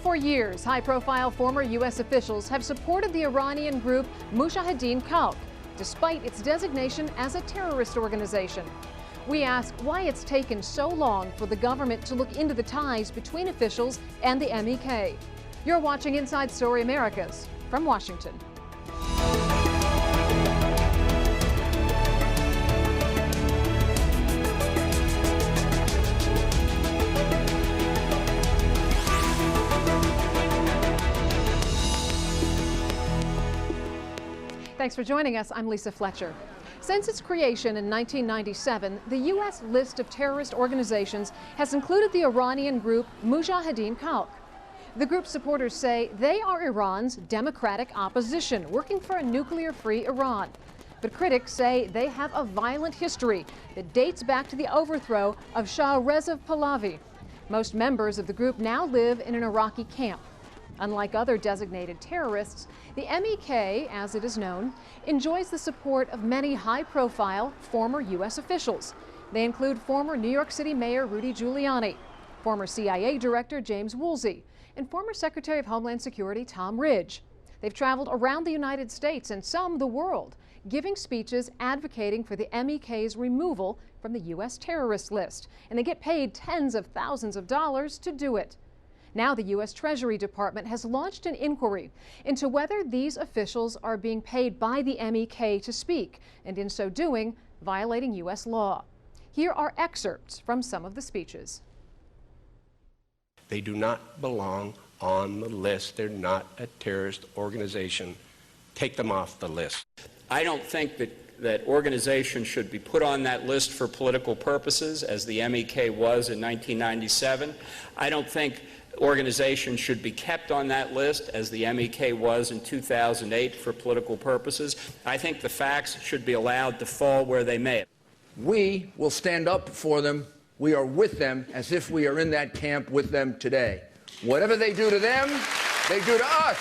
For years, high-profile former U.S. officials have supported the Iranian group Mujahideen-e Khalq, despite its designation as a terrorist organization. We ask why it's taken so long for the government to look into the ties between officials and the MEK. You're watching Inside Story Americas from Washington. Thanks for joining us. I'm Lisa Fletcher. Since its creation in 1997, the U.S. list of terrorist organizations has included the Iranian group Mujahideen-e Khalq. The group's supporters say they are Iran's democratic opposition, working for a nuclear-free Iran. But critics say they have a violent history that dates back to the overthrow of Shah Reza Pahlavi. Most members of the group now live in an Iraqi camp. Unlike other designated terrorists, the MEK, as it is known, enjoys the support of many high-profile former U.S. officials. They include former New York City Mayor Rudy Giuliani, former CIA Director James Woolsey, and former Secretary of Homeland Security Tom Ridge. They've traveled around the United States and some the world, giving speeches advocating for the MEK's removal from the U.S. terrorist list, and they get paid tens of thousands of dollars to do it. Now the U.S. Treasury Department has launched an inquiry into whether these officials are being paid by the MEK to speak, and in so doing, violating U.S. law. Here are excerpts from some of the speeches. They do not belong on the list. They're not a terrorist organization. Take them off the list. I don't think that organizations should be put on that list for political purposes, as the MEK was in 1997. I don't think organizations should be kept on that list, as the MEK was in 2008, for political purposes. I think the facts should be allowed to fall where they may. We will stand up for them. We are with them as if we are in that camp with them today. Whatever they do to them, they do to us.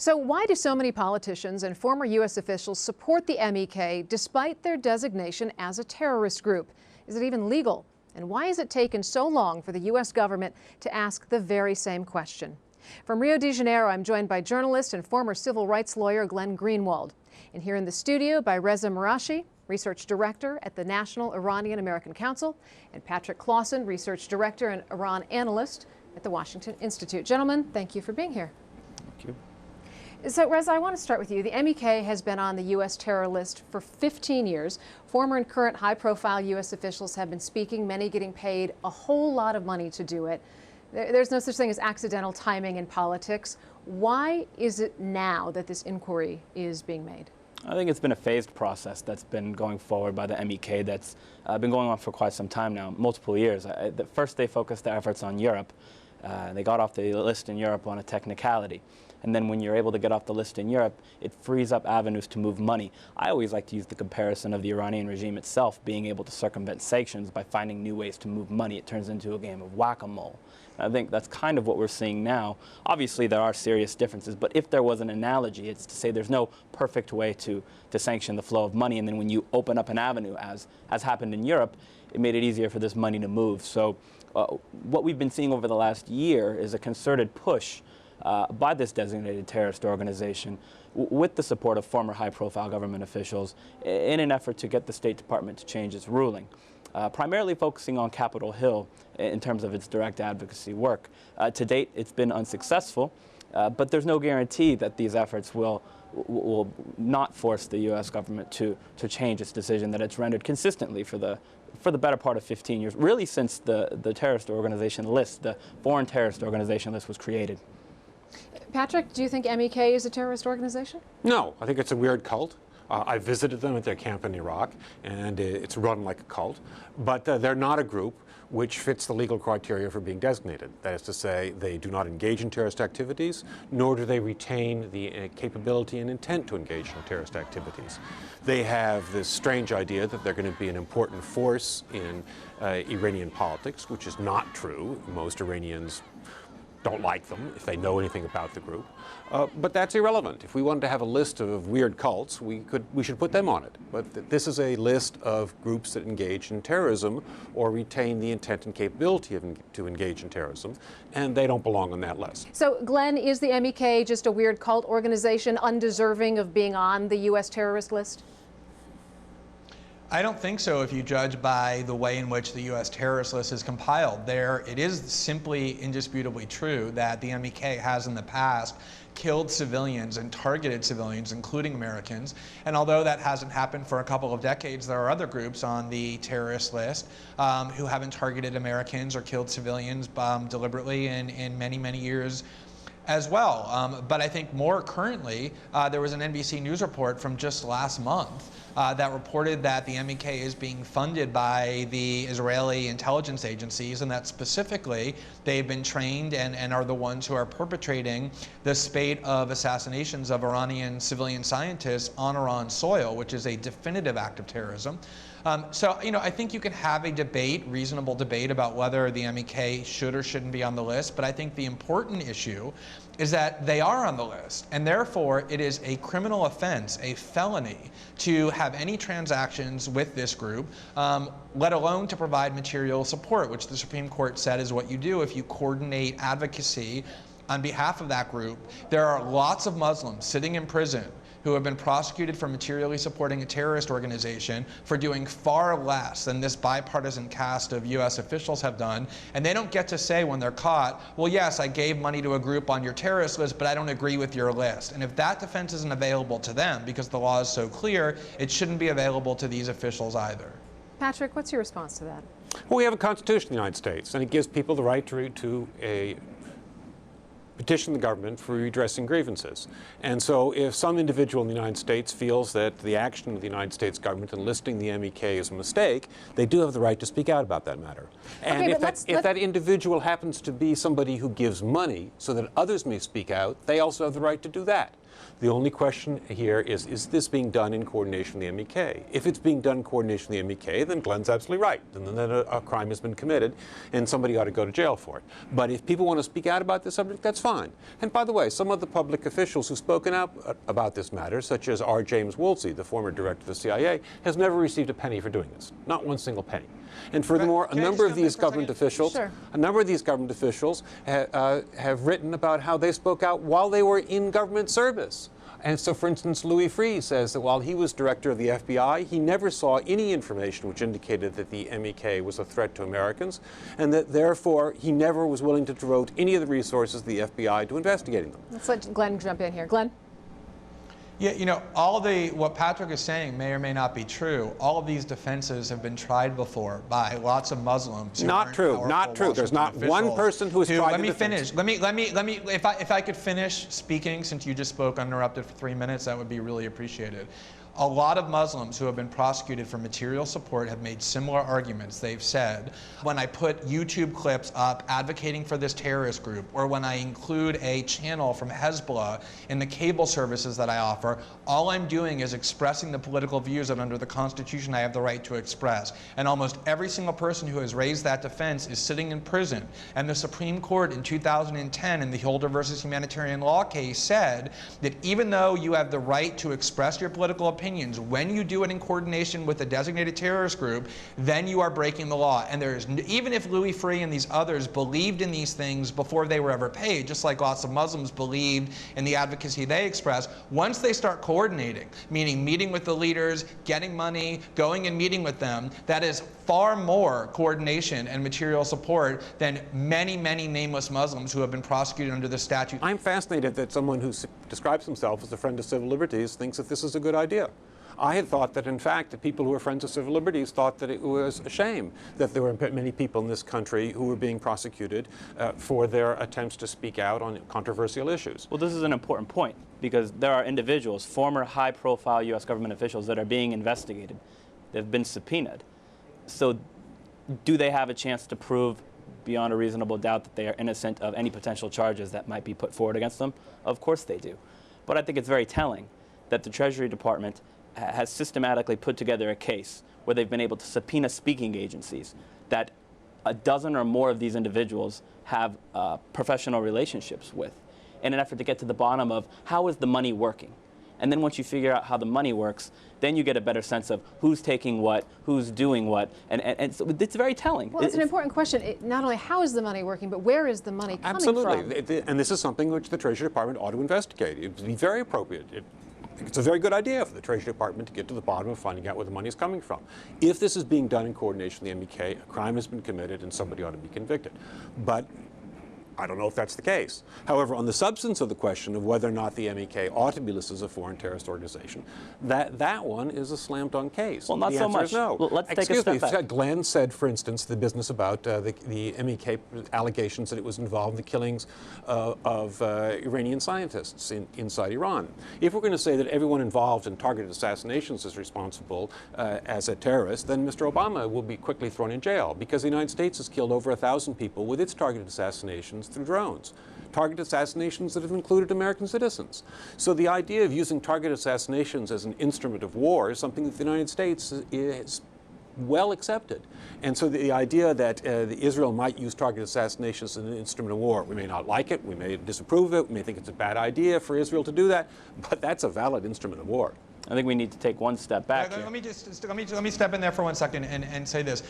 So why do so many politicians and former U.S. officials support the MEK despite their designation as a terrorist group? Is it even legal? And why has it taken so long for the U.S. government to ask the very same question? From Rio de Janeiro, I'm joined by journalist and former civil rights lawyer Glenn Greenwald. And here in the studio by Reza Marashi, research director at the National Iranian American Council, and Patrick Clawson, research director and Iran analyst at the Washington Institute. Gentlemen, thank you for being here. Thank you. So, Reza, I want to start with you. The MEK has been on the U.S. terror list for 15 years. Former and current high-profile U.S. officials have been speaking, many getting paid a whole lot of money to do it. There's no such thing as accidental timing in politics. Why is it now that this inquiry is being made? I think it's been a phased process that's been going forward by the MEK that's been going on for quite some time now, multiple years. First, they focused their efforts on Europe. They got off the list in Europe on a technicality. And then when you're able to get off the list in Europe, it frees up avenues to move money. I always like to use the comparison of the Iranian regime itself being able to circumvent sanctions by finding new ways to move money. It turns into a game of whack-a-mole. I think that's kind of what we're seeing now. Obviously, there are serious differences, but if there was an analogy, it's to say there's no perfect way to sanction the flow of money, and then when you open up an avenue, as has happened in Europe, it made it easier for this money to move. So what we've been seeing over the last year is a concerted push by this designated terrorist organization with the support of former high-profile government officials in an effort to get the State Department to change its ruling, primarily focusing on Capitol Hill in terms of its direct advocacy work. To date, it's been unsuccessful, but there's no guarantee that these efforts will not force the U.S. government to change its decision that it's rendered consistently for the better part of 15 years, really since the terrorist organization list, the foreign terrorist organization list, was created. Patrick, do you think MEK is a terrorist organization? No, I think it's a weird cult. I visited them at their camp in Iraq, and it's run like a cult. But they're not a group which fits the legal criteria for being designated. That is to say, they do not engage in terrorist activities, nor do they retain the capability and intent to engage in terrorist activities. They have this strange idea that they're going to be an important force in Iranian politics, which is not true. Most Iranians don't like them, if they know anything about the group. But that's irrelevant. If we wanted to have a list of weird cults, we should put them on it. But this is a list of groups that engage in terrorism or retain the intent and capability to engage in terrorism, and they don't belong on that list. So, Glenn, is the MEK just a weird cult organization undeserving of being on the U.S. terrorist list? I don't think so if you judge by the way in which the U.S. terrorist list is compiled. It is simply indisputably true that the MEK has in the past killed civilians and targeted civilians, including Americans. And although that hasn't happened for a couple of decades, there are other groups on the terrorist list who haven't targeted Americans or killed civilians deliberately in many, many years as well. But I think more currently, there was an NBC News report from just last month that reported that the MEK is being funded by the Israeli intelligence agencies, and that specifically they've been trained and are the ones who are perpetrating the spate of assassinations of Iranian civilian scientists on Iran soil, which is a definitive act of terrorism. So, I think you can have a debate, reasonable debate, about whether the MEK should or shouldn't be on the list, but I think the important issue is that they are on the list, and therefore it is a criminal offense, a felony, to have any transactions with this group, let alone to provide material support, which the Supreme Court said is what you do if you coordinate advocacy on behalf of that group. There are lots of Muslims sitting in prison who have been prosecuted for materially supporting a terrorist organization for doing far less than this bipartisan cast of U.S. officials have done. And they don't get to say when they're caught, well, yes, I gave money to a group on your terrorist list, but I don't agree with your list. And if that defense isn't available to them because the law is so clear, it shouldn't be available to these officials either. Patrick, what's your response to that? Well, we have a Constitution in the United States, and it gives people the right to petition the government for redressing grievances. And so if some individual in the United States feels that the action of the United States government in listing the MEK is a mistake, they do have the right to speak out about that matter. And okay, if that individual happens to be somebody who gives money so that others may speak out, they also have the right to do that. The only question here is this being done in coordination with the MEK? If it's being done in coordination with the MEK, then Glenn's absolutely right. And then a crime has been committed, and somebody ought to go to jail for it. But if people want to speak out about this subject, that's fine. And by the way, some of the public officials who've spoken out about this matter, such as R. James Woolsey, the former director of the CIA, has never received a penny for doing this. Not one single penny. And furthermore, a number of these government officials, have written about how they spoke out while they were in government service. And so, for instance, Louis Freeh says that while he was director of the FBI, he never saw any information which indicated that the MEK was a threat to Americans, and that therefore he never was willing to devote any of the resources of the FBI to investigating them. Let's let Glenn jump in here. Glenn? Yeah, what Patrick is saying may or may not be true. All of these defenses have been tried before by lots of Muslims. Not true. Not true. There's not one person who has tried. Let me finish. Let me. If I could finish speaking, since you just spoke uninterrupted for 3 minutes, that would be really appreciated. A lot of Muslims who have been prosecuted for material support have made similar arguments. They've said, when I put YouTube clips up advocating for this terrorist group, or when I include a channel from Hezbollah in the cable services that I offer, all I'm doing is expressing the political views that under the Constitution I have the right to express. And almost every single person who has raised that defense is sitting in prison. And the Supreme Court in 2010 in the Holder versus Humanitarian Law case said that even though you have the right to express your political opinion, when you do it in coordination with a designated terrorist group, then you are breaking the law. And even if Louis Freeh and these others believed in these things before they were ever paid, just like lots of Muslims believed in the advocacy they express, once they start coordinating, meaning meeting with the leaders, getting money, going and meeting with them, that is far more coordination and material support than many, many nameless Muslims who have been prosecuted under the statute. I'm fascinated that someone who describes himself as a friend of civil liberties thinks that this is a good idea. I had thought that, in fact, the people who were friends of civil liberties thought that it was a shame that there were many people in this country who were being prosecuted for their attempts to speak out on controversial issues. Well, this is an important point, because there are individuals, former high-profile U.S. government officials, that are being investigated. They've been subpoenaed. So do they have a chance to prove beyond a reasonable doubt that they are innocent of any potential charges that might be put forward against them? Of course they do. But I think it's very telling that the Treasury Department has systematically put together a case where they've been able to subpoena speaking agencies that a dozen or more of these individuals have professional relationships with, in an effort to get to the bottom of how is the money working. And then once you figure out how the money works, then you get a better sense of who's taking what, who's doing what, and so it's very telling. Well, it's an important question. Not only how is the money working, but where is the money coming from? Absolutely. And this is something which the Treasury Department ought to investigate. It would be very appropriate. It's a very good idea for the Treasury Department to get to the bottom of finding out where the money is coming from. If this is being done in coordination with the MEK, a crime has been committed and somebody ought to be convicted. But I don't know if that's the case. However, on the substance of the question of whether or not the MEK ought to be listed as a foreign terrorist organization, that one is a slam dunk case. Well, not the so answer much. Is no. Well, let's take a step back. Glenn said, for instance, the business about the MEK allegations that it was involved in the killings of Iranian scientists inside Iran. If we're going to say that everyone involved in targeted assassinations is responsible as a terrorist, then Mr. Obama will be quickly thrown in jail, because the United States has killed over 1,000 people with its targeted assassinations through drones. Targeted assassinations that have included American citizens. So the idea of using targeted assassinations as an instrument of war is something that the United States is well accepted. And so the idea that Israel might use targeted assassinations as an instrument of war, we may not like it, we may disapprove of it, we may think it's a bad idea for Israel to do that, but that's a valid instrument of war. I think we need to take one step back. Let me step in there for 1 second and say this.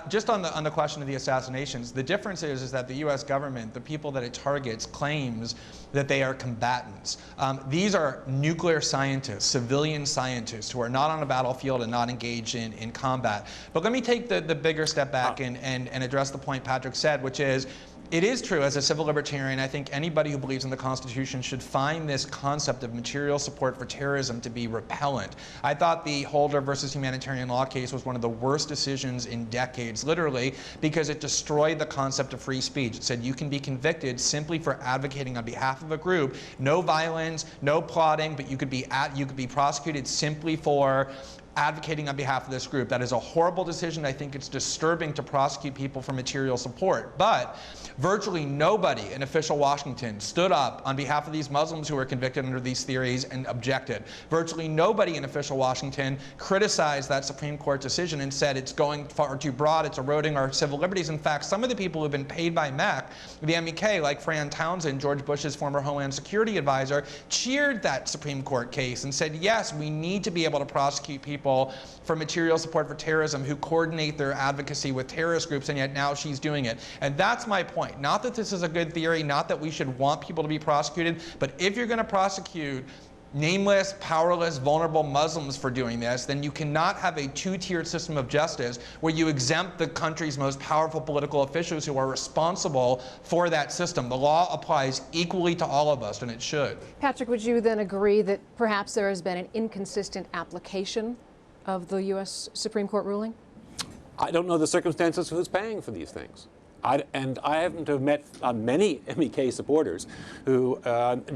Just on the question of the assassinations, the difference is that the U.S. government, the people that it targets, claims that they are combatants. These are nuclear scientists, civilian scientists who are not on a battlefield and not engaged in combat. But let me take the bigger step back and address the point Patrick said, which is, it is true, as a civil libertarian, I think anybody who believes in the Constitution should find this concept of material support for terrorism to be repellent. I thought the Holder versus Humanitarian Law case was one of the worst decisions in decades, literally, because it destroyed the concept of free speech. It said you can be convicted simply for advocating on behalf of a group, no violence, no plotting, but you could be prosecuted simply for advocating on behalf of this group. That is a horrible decision. I think it's disturbing to prosecute people for material support. But virtually nobody in official Washington stood up on behalf of these Muslims who were convicted under these theories and objected. Virtually nobody in official Washington criticized that Supreme Court decision and said it's going far too broad, it's eroding our civil liberties. In fact, some of the people who have been paid by the MEK, like Fran Townsend, George Bush's former Homeland Security advisor, cheered that Supreme Court case and said, yes, we need to be able to prosecute people for material support for terrorism who coordinate their advocacy with terrorist groups, and yet now she's doing it. And that's my point. Not that this is a good theory, not that we should want people to be prosecuted, but if you're going to prosecute nameless, powerless, vulnerable Muslims for doing this, then you cannot have a two-tiered system of justice where you exempt the country's most powerful political officials who are responsible for that system. The law applies equally to all of us, and it should. Patrick, would you then agree that perhaps there has been an inconsistent application of the U.S. Supreme Court ruling? I don't know the circumstances of who's paying for these things. I happen to have met many MEK supporters who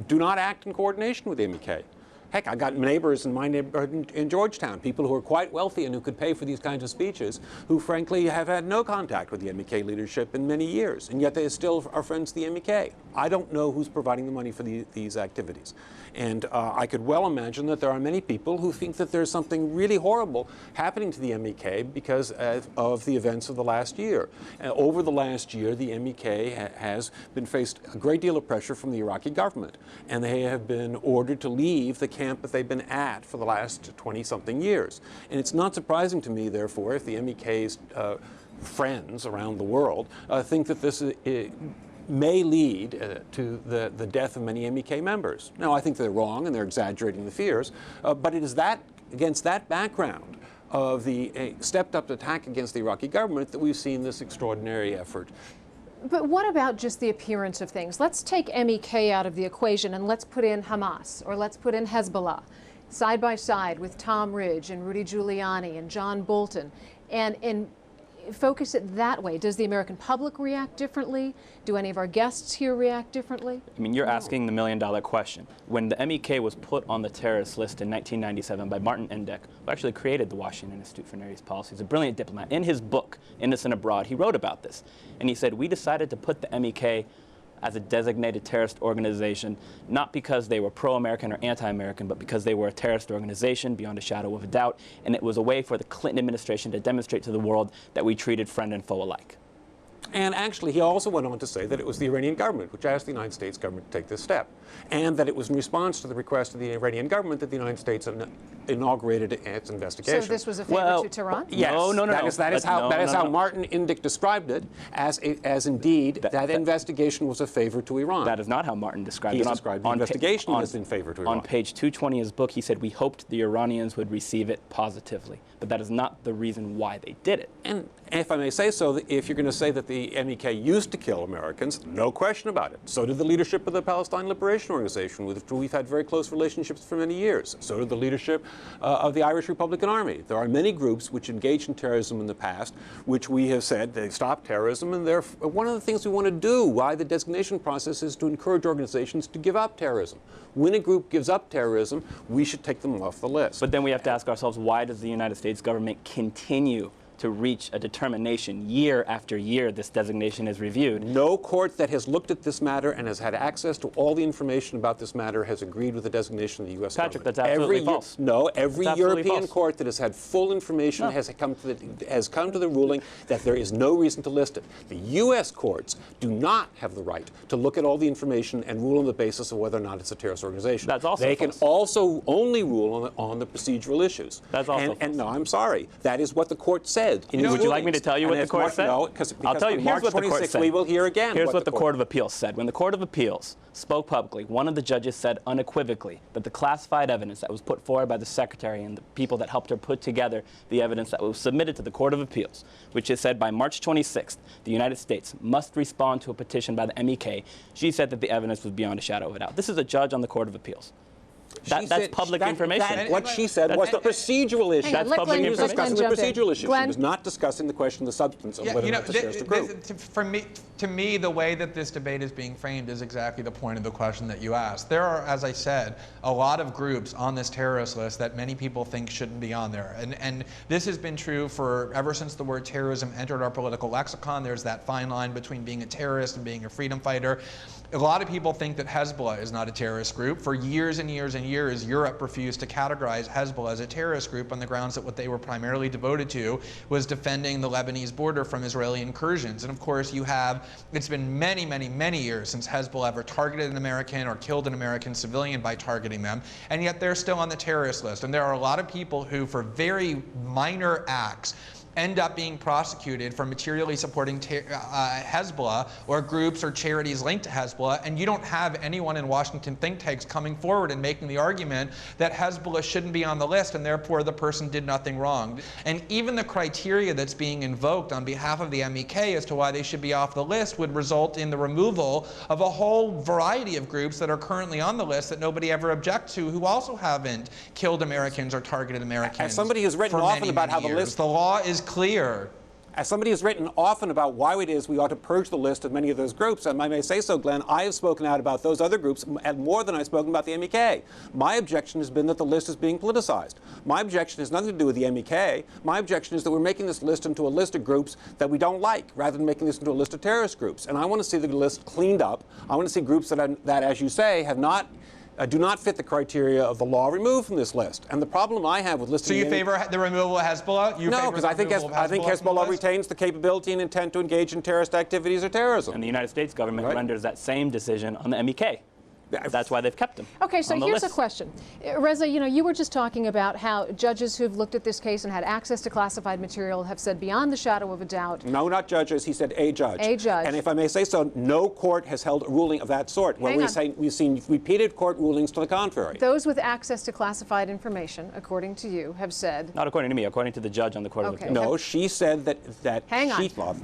do not act in coordination with the MEK. Heck, I got neighbors in my neighborhood in Georgetown, people who are quite wealthy and who could pay for these kinds of speeches, who frankly have had no contact with the MEK leadership in many years, and yet they still are friends to the MEK. I don't know who's providing the money for these activities. And I could well imagine that there are many people who think that there's something really horrible happening to the MEK because of the events of the last year. Over the last year, the MEK has been faced a great deal of pressure from the Iraqi government, and they have been ordered to leave the camp that they've been at for the last 20-something years. And it's not surprising to me, therefore, if the MEK's friends around the world think that this may lead to the death of many MEK members. Now, I think they're wrong and they're exaggerating the fears, but it is against that background of the stepped-up attack against the Iraqi government that we've seen this extraordinary effort. But what about just the appearance of things? Let's take MEK out of the equation and let's put in Hamas, or let's put in Hezbollah, side by side with Tom Ridge and Rudy Giuliani and John Bolton, and focus it that way. Does the American public react differently? Do any of our guests here react differently? I mean, you're asking the million-dollar question. When the MEK was put on the terrorist list in 1997 by Martin Indyk, who actually created the Washington Institute for Near East Policy, he's a brilliant diplomat. In his book, Innocent Abroad, he wrote about this. And he said, we decided to put the MEK as a designated terrorist organization, not because they were pro-American or anti-American, but because they were a terrorist organization beyond a shadow of a doubt, and it was a way for the Clinton administration to demonstrate to the world that we treated friend and foe alike. And actually, he also went on to say that it was the Iranian government which asked the United States government to take this step, and that it was in response to the request of the Iranian government that the United States inaugurated its investigation. So this was a favor to Tehran? Yes. No. That is how Martin Indyk described it, as indeed that investigation was a favor to Iran. That is not how Martin described it. He described the investigation as in favor to Iran. On page 220 of his book, he said, we hoped the Iranians would receive it positively. But that is not the reason why they did it. And if I may say so, if you're going to say that the MEK used to kill Americans, no question about it. So did the leadership of the Palestine Liberation Organization, with which we've had very close relationships for many years. So did the leadership of the Irish Republican Army. There are many groups which engaged in terrorism in the past, which we have said they stop terrorism, and they're one of the things we want to do. Why the designation process is to encourage organizations to give up terrorism. When a group gives up terrorism, we should take them off the list. But then we have to ask ourselves, why does the United States government continue to reach a determination year after year this designation is reviewed? No court that has looked at this matter and has had access to all the information about this matter has agreed with the designation of the U.S. Patrick, government. that's absolutely false. No, every European false. court that has had full information has come to the ruling that there is no reason to list it. The U.S. courts do not have the right to look at all the information and rule on the basis of whether or not it's a terrorist organization. That's also They false. can also only rule on the procedural issues. That's also and false. no, I'm sorry. That is what the court said. Would you like me to tell you what the court said? No, because I'll tell you. on Here's March what the court 26th, said. we will hear again. Here's what the Court of Appeals said. When the Court of Appeals spoke publicly, one of the judges said unequivocally that the classified evidence that was put forward by the Secretary and the people that helped her put together the evidence that was submitted to the Court of Appeals, which is said by March 26th, the United States must respond to a petition by the MEK. She said that the evidence was beyond a shadow of a doubt. This is a judge on the Court of Appeals. That's public information. What she said was the procedural issue. That's public She was information. discussing the procedural issue. She Glenn? was not discussing the question of the substance of whether or not it's a terrorist group. To me, the way that this debate is being framed is exactly the point of the question that you asked. There are, as I said, a lot of groups on this terrorist list that many people think shouldn't be on there. And this has been true for ever since the word terrorism entered our political lexicon. There's that fine line between being a terrorist and being a freedom fighter. A lot of people think that Hezbollah is not a terrorist group. For years and years and years, Europe refused to categorize Hezbollah as a terrorist group on the grounds that what they were primarily devoted to was defending the Lebanese border from Israeli incursions. And of course, it's been many, many, many years since Hezbollah ever targeted an American or killed an American civilian by targeting them, and yet they're still on the terrorist list. And there are a lot of people who, for very minor acts, end up being prosecuted for materially supporting Hezbollah or groups or charities linked to Hezbollah, and you don't have anyone in Washington think tanks coming forward and making the argument that Hezbollah shouldn't be on the list and therefore the person did nothing wrong. And even the criteria that's being invoked on behalf of the MEK as to why they should be off the list would result in the removal of a whole variety of groups that are currently on the list that nobody ever objects to, who also haven't killed Americans or targeted Americans. As somebody who's written often about how the list, the law is clear. As somebody who's written often about why it is we ought to purge the list of many of those groups, and I may say so, Glenn, I have spoken out about those other groups and more than I've spoken about the MEK. My objection has been that the list is being politicized. My objection has nothing to do with the MEK. My objection is that we're making this list into a list of groups that we don't like, rather than making this into a list of terrorist groups. And I want to see the list cleaned up. I want to see groups that as you say, do not fit the criteria of the law removed from this list. And the problem I have with listing... So you favor the removal of Hezbollah? No, because I think Hezbollah retains the capability and intent to engage in terrorist activities or terrorism. And the United States government renders that same decision on the MEK. That's why they've kept them. Okay, so here's a question. Reza, you were just talking about how judges who've looked at this case and had access to classified material have said beyond the shadow of a doubt. No, not judges. He said a judge. A judge. And if I may say so, no court has held a ruling of that sort. Where we've seen repeated court rulings to the contrary. Those with access to classified information, according to you, have said... Not according to me, according to the judge on the Court of Appeals. No, she said that Hang on.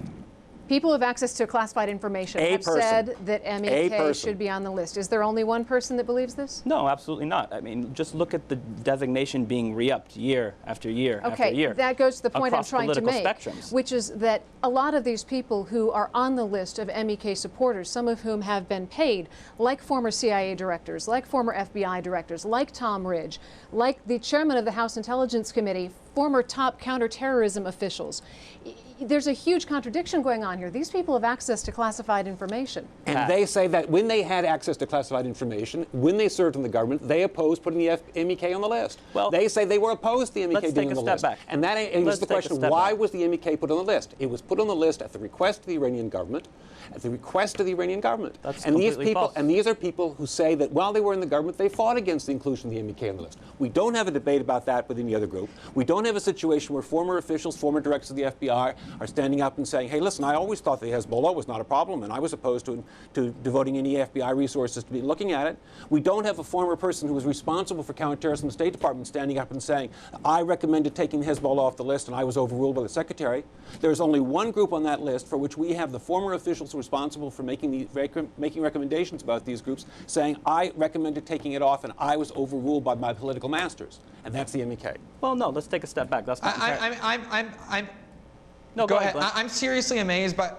People with access to classified information have said that MEK should be on the list. Is there only one person that believes this? No, absolutely not. I mean, just look at the designation being re-upped year after year after year. Okay, that goes to the point I'm trying to make, spectrums. which is that a lot of these people who are on the list of MEK supporters, some of whom have been paid, like former CIA directors, like former FBI directors, like Tom Ridge, like the chairman of the House Intelligence Committee former top counterterrorism officials. There's a huge contradiction going on here. These people have access to classified information. And they say that when they had access to classified information, when they served in the government, they opposed putting the MEK on the list. Well, they say they were opposed to the MEK being on the list. Back. And that is the question, why was the MEK put on the list? It was put on the list at the request of the Iranian government, That's and these people, false. And these are people who say that while they were in the government, they fought against the inclusion of the MEK on the list. We don't have a debate about that with any other group. We don't have a situation where former officials, former directors of the FBI are standing up and saying, hey, listen, I always thought the Hezbollah was not a problem, and I was opposed to devoting any FBI resources to be looking at it. We don't have a former person who was responsible for counterterrorism in the State Department standing up and saying, I recommended taking Hezbollah off the list, and I was overruled by the Secretary. There's only one group on that list for which we have the former officials responsible for making recommendations about these groups saying, I recommended taking it off, and I was overruled by my political masters, and that's the MEK. Well, no, let's take a step back. That's not No, go ahead. I'm seriously amazed by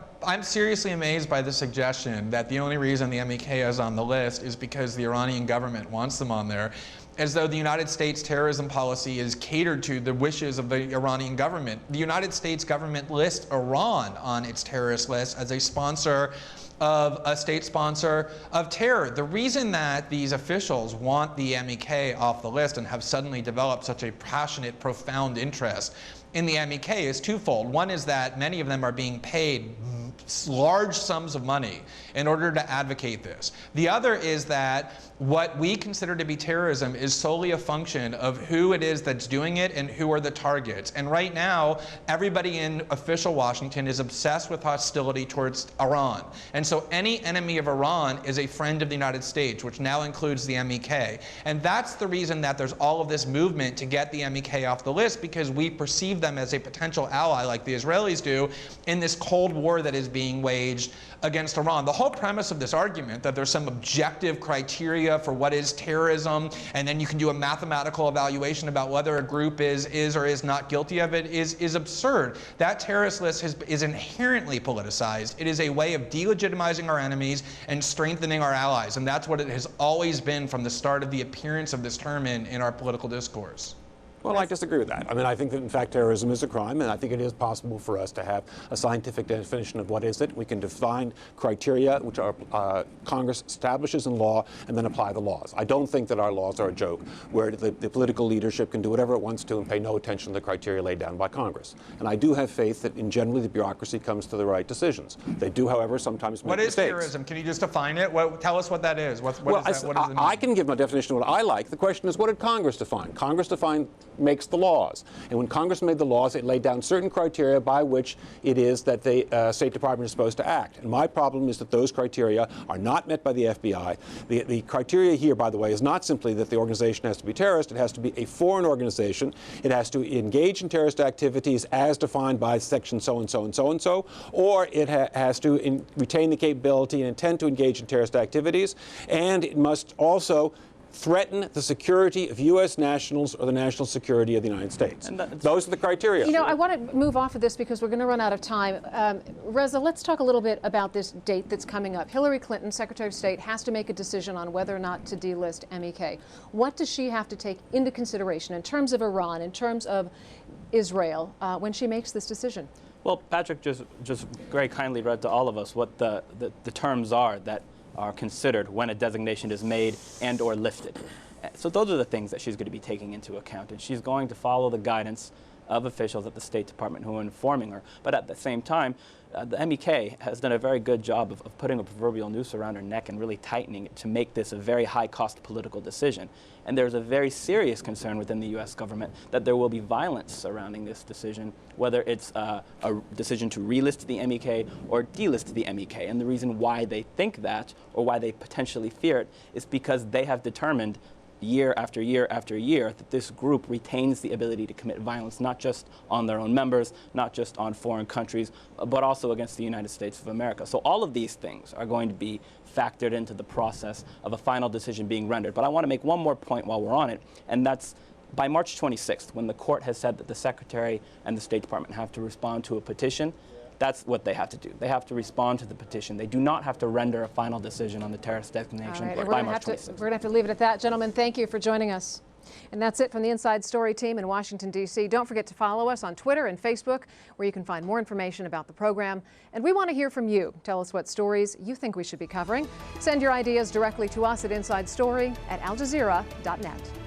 the suggestion that the only reason the MEK is on the list is because the Iranian government wants them on there, as though the United States terrorism policy is catered to the wishes of the Iranian government. The United States government lists Iran on its terrorist list as a state sponsor of terror. The reason that these officials want the MEK off the list and have suddenly developed such a passionate, profound interest in the MEK is twofold. One is that many of them are being paid large sums of money in order to advocate this. The other is that what we consider to be terrorism is solely a function of who it is that's doing it and who are the targets. And right now, everybody in official Washington is obsessed with hostility towards Iran. And so any enemy of Iran is a friend of the United States, which now includes the MEK. And that's the reason that there's all of this movement to get the MEK off the list, because we perceive them as a potential ally, like the Israelis do, in this Cold War that is being waged against Iran. The whole premise of this argument that there's some objective criteria for what is terrorism, and then you can do a mathematical evaluation about whether a group is or is not guilty of it is absurd. That terrorist list is inherently politicized. It is a way of delegitimizing our enemies and strengthening our allies, and that's what it has always been from the start of the appearance of this term in our political discourse. Well, I disagree with that. I mean, I think that, in fact, terrorism is a crime, and I think it is possible for us to have a scientific definition of what is it. We can define criteria, which our Congress establishes in law, and then apply the laws. I don't think that our laws are a joke, where the political leadership can do whatever it wants to and pay no attention to the criteria laid down by Congress. And I do have faith that, in generally, the bureaucracy comes to the right decisions. They do, however, sometimes make mistakes. What is terrorism? Can you just define it? Tell us what that is. What does it mean? I can give my definition of what I like. The question is, what did Congress define? Congress makes the laws. And when Congress made the laws, it laid down certain criteria by which it is that the State Department is supposed to act. And my problem is that those criteria are not met by the FBI. The criteria here, by the way, is not simply that the organization has to be terrorist. It has to be a foreign organization. It has to engage in terrorist activities as defined by section so-and-so and so-and-so, or it has to retain the capability and intend to engage in terrorist activities, and it must also threaten the security of U.S. nationals or the national security of the United States. Those are the criteria. You know, I want to move off of this because we're going to run out of time. Reza, let's talk a little bit about this date that's coming up. Hillary Clinton, Secretary of State, has to make a decision on whether or not to delist MEK. What does she have to take into consideration in terms of Iran, in terms of Israel, when she makes this decision? Well, Patrick just very kindly read to all of us what the terms are that are considered when a designation is made and or lifted. So those are the things that she's going to be taking into account, and she's going to follow the guidance of officials at the State Department who are informing her. But at the same time, the MEK has done a very good job of putting a proverbial noose around her neck and really tightening it to make this a very high-cost political decision. And there's a very serious concern within the U.S. government that there will be violence surrounding this decision, whether it's a decision to relist the MEK or delist the MEK. And the reason why they think that, or why they potentially fear it, is because they have determined year after year after year that this group retains the ability to commit violence, not just on their own members, not just on foreign countries, but also against the United States of America. So all of these things are going to be factored into the process of a final decision being rendered. But I want to make one more point while we're on it, and that's by March 26th, when the court has said that the Secretary and the State Department have to respond to a petition. That's what they have to do. They have to respond to the petition. They do not have to render a final decision on the terrorist designation by March 26th. We're going to have to leave it at that. Gentlemen, thank you for joining us. And that's it from the Inside Story team in Washington, D.C. Don't forget to follow us on Twitter and Facebook, where you can find more information about the program. And we want to hear from you. Tell us what stories you think we should be covering. Send your ideas directly to us at InsideStory@aljazeera.net.